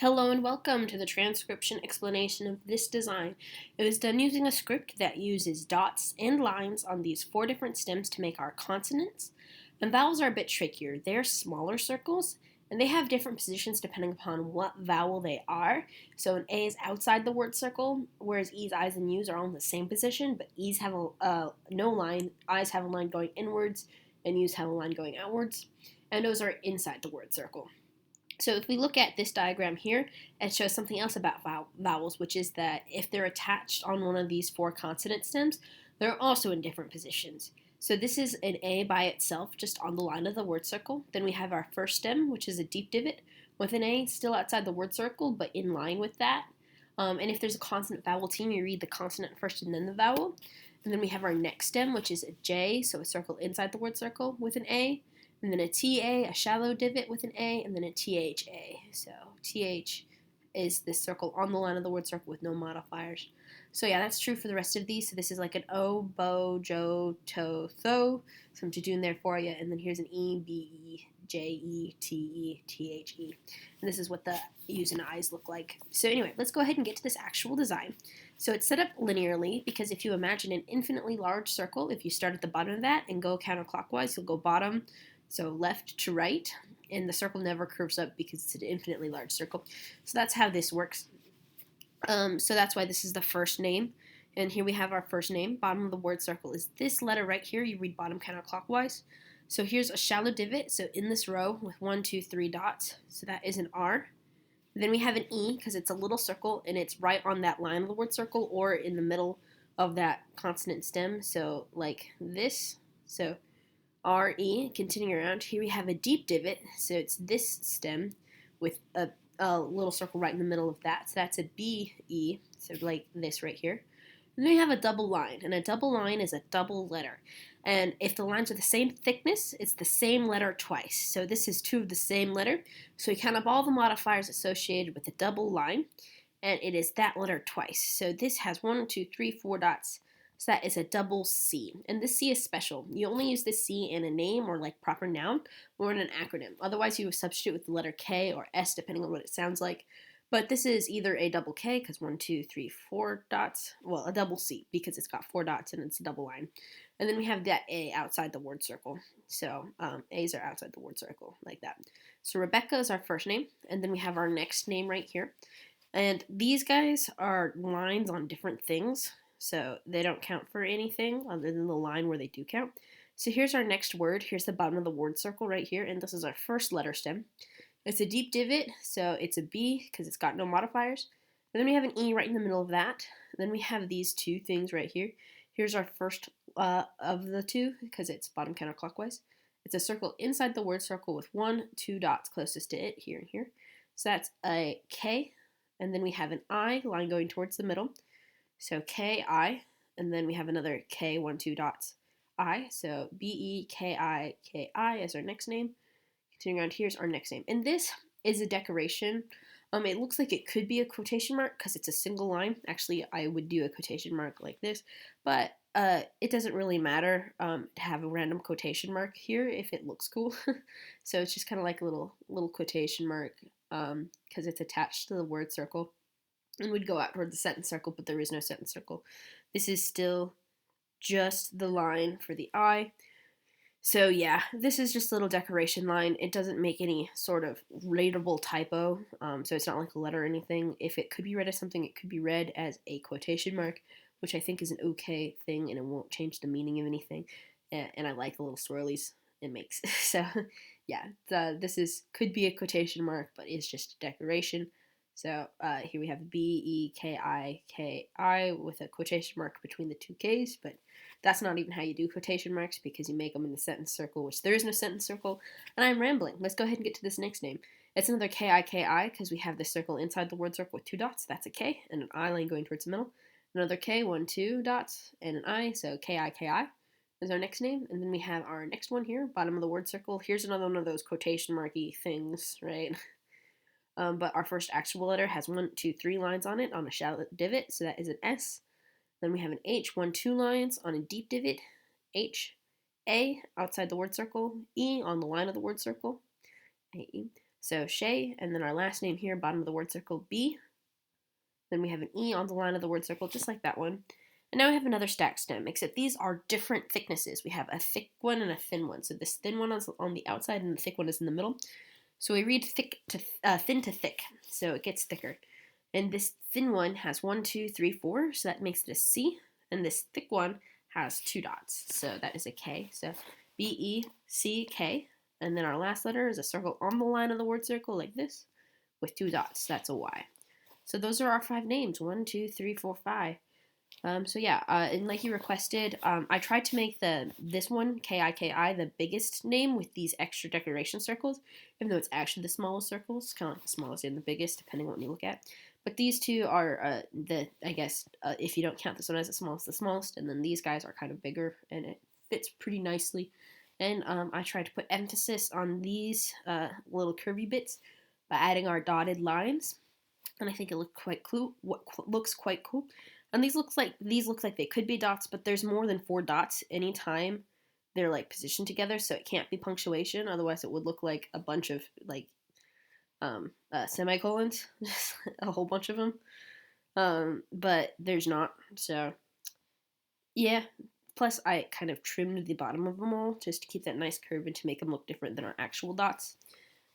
Hello and welcome to the transcription explanation of this design. It was done using a script that uses dots and lines on these four different stems to make our consonants. And vowels are a bit trickier. They're smaller circles and they have different positions depending upon what vowel they are. So an A is outside the word circle, whereas E's, I's, and U's are all in the same position, but E's have no line, I's have a line going inwards, and U's have a line going outwards, and O's are inside the word circle. So if we look at this diagram here, it shows something else about vowels, which is that if they're attached on one of these four consonant stems, they're also in different positions. So this is an A by itself, just on the line of the word circle. Then we have our first stem, which is a deep divot, with an A still outside the word circle, but in line with that. And if there's a consonant vowel team, you read the consonant first and then the vowel. And then we have our next stem, which is a J, so a circle inside the word circle with an A, and then a TA, a shallow divot with an A, and then a THA. So TH is this circle on the line of the word circle with no modifiers. So yeah, that's true for the rest of these. So this is like an O, Bo, Jo, To, Tho. Some to do in there for you. And then here's an E, B, E, J, E, T, E, T, H, E. And this is what the U's and I's look like. So anyway, let's go ahead and get to this actual design. So it's set up linearly because if you imagine an infinitely large circle, if you start at the bottom of that and go counterclockwise, you'll go bottom, so left to right, and the circle never curves up because it's an infinitely large circle. So that's how this works. So that's why this is the first name. And here we have our first name. Bottom of the word circle is this letter right here. You read bottom counterclockwise. So here's a shallow divot. So in this row with 1, 2, 3 dots. So that is an R. Then we have an E because it's a little circle and it's right on that line of the word circle or in the middle of that consonant stem. So like this. So RE, continuing around, here we have a deep divot, so it's this stem with a little circle right in the middle of that, so that's a BE, so like this right here. And then we have a double line, and a double line is a double letter. And if the lines are the same thickness, it's the same letter twice. So this is two of the same letter, so we count up all the modifiers associated with a double line, and it is that letter twice. So this has 1, 2, 3, 4 dots. So that is a double C. And this C is special. You only use this C in a name or like proper noun or in an acronym. Otherwise, you would substitute with the letter K or S depending on what it sounds like. But this is either a double K because 1, 2, 3, 4 dots. Well, a double C because it's got 4 dots and it's a double line. And then we have that A outside the word circle. So A's are outside the word circle like that. So Rebecca is our first name. And then we have our next name right here. And these guys are lines on different things. So they don't count for anything other than the line where they do count. So here's our next word. Here's the bottom of the word circle right here, and this is our first letter stem. It's a deep divot, so it's a B because it's got no modifiers. And then we have an E right in the middle of that. And then we have these two things right here. Here's our first of the two because it's bottom counterclockwise. It's a circle inside the word circle with 1, 2 dots closest to it, here and here. So that's a K, and then we have an I line going towards the middle. So K-I, and then we have another K, 1, 2 dots, I. So B-E-K-I-K-I is our next name. Continuing on, here's our next name. And this is a decoration. It looks like it could be a quotation mark because it's a single line. Actually, I would do a quotation mark like this, but it doesn't really matter to have a random quotation mark here if it looks cool. So it's just kind of like a little quotation mark because it's attached to the word circle. And would go out toward the sentence circle, but there is no sentence circle. This is still just the line for the I. So yeah, this is just a little decoration line. It doesn't make any sort of readable typo, so it's not like a letter or anything. If it could be read as something, it could be read as a quotation mark, which I think is an okay thing, and it won't change the meaning of anything. And I like the little swirlies it makes. So yeah, this could be a quotation mark, but it's just a decoration. So here we have B-E-K-I-K-I with a quotation mark between the two Ks, but that's not even how you do quotation marks because you make them in the sentence circle, which there is no sentence circle, and I'm rambling. Let's go ahead and get to this next name. It's another K-I-K-I because we have this circle inside the word circle with 2 dots. That's a K, and an I line going towards the middle. Another K, 1, 2 dots, and an I, so K-I-K-I is our next name. And then we have our next one here, bottom of the word circle. Here's another one of those quotation marky things, right? But our first actual letter has 1, 2, 3 lines on it on a shallow divot, so that is an S. Then we have an H, 1, 2 lines on a deep divot, H, A outside the word circle, E on the line of the word circle, A-E. So Shay, and then our last name here, bottom of the word circle, B. Then we have an E on the line of the word circle, just like that one. And now we have another stack stem, except these are different thicknesses. We have a thick one and a thin one. So this thin one is on the outside and the thick one is in the middle. So we read thin to thick, so it gets thicker. And this thin one has 1, 2, 3, 4, so that makes it a C. And this thick one has 2 dots, so that is a K. So B-E-C-K. And then our last letter is a circle on the line of the word circle like this with 2 dots. That's a Y. So those are our 5 names. 1, 2, 3, 4, 5. So yeah, and like you requested, I tried to make this one, K-I-K-I, the biggest name with these extra decoration circles, even though it's actually the smallest circles, kind of like the smallest and the biggest, depending on what you look at. But these two are I guess, if you don't count this one as the smallest, and then these guys are kind of bigger, and it fits pretty nicely. And I tried to put emphasis on these little curvy bits by adding our dotted lines, and I think it looks quite cool. And these look like they could be dots, but there's more than 4 dots anytime they're like positioned together, so it can't be punctuation. Otherwise, it would look like a bunch of like semicolons, just a whole bunch of them. But there's not. So yeah. Plus, I kind of trimmed the bottom of them all just to keep that nice curve and to make them look different than our actual dots.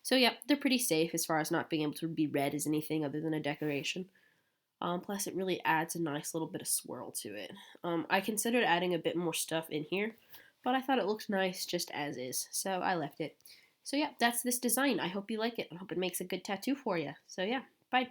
So yeah, they're pretty safe as far as not being able to be read as anything other than a decoration. Plus, it really adds a nice little bit of swirl to it. I considered adding a bit more stuff in here, but I thought it looked nice just as is, so I left it. So yeah, that's this design. I hope you like it. I hope it makes a good tattoo for you. So yeah, bye.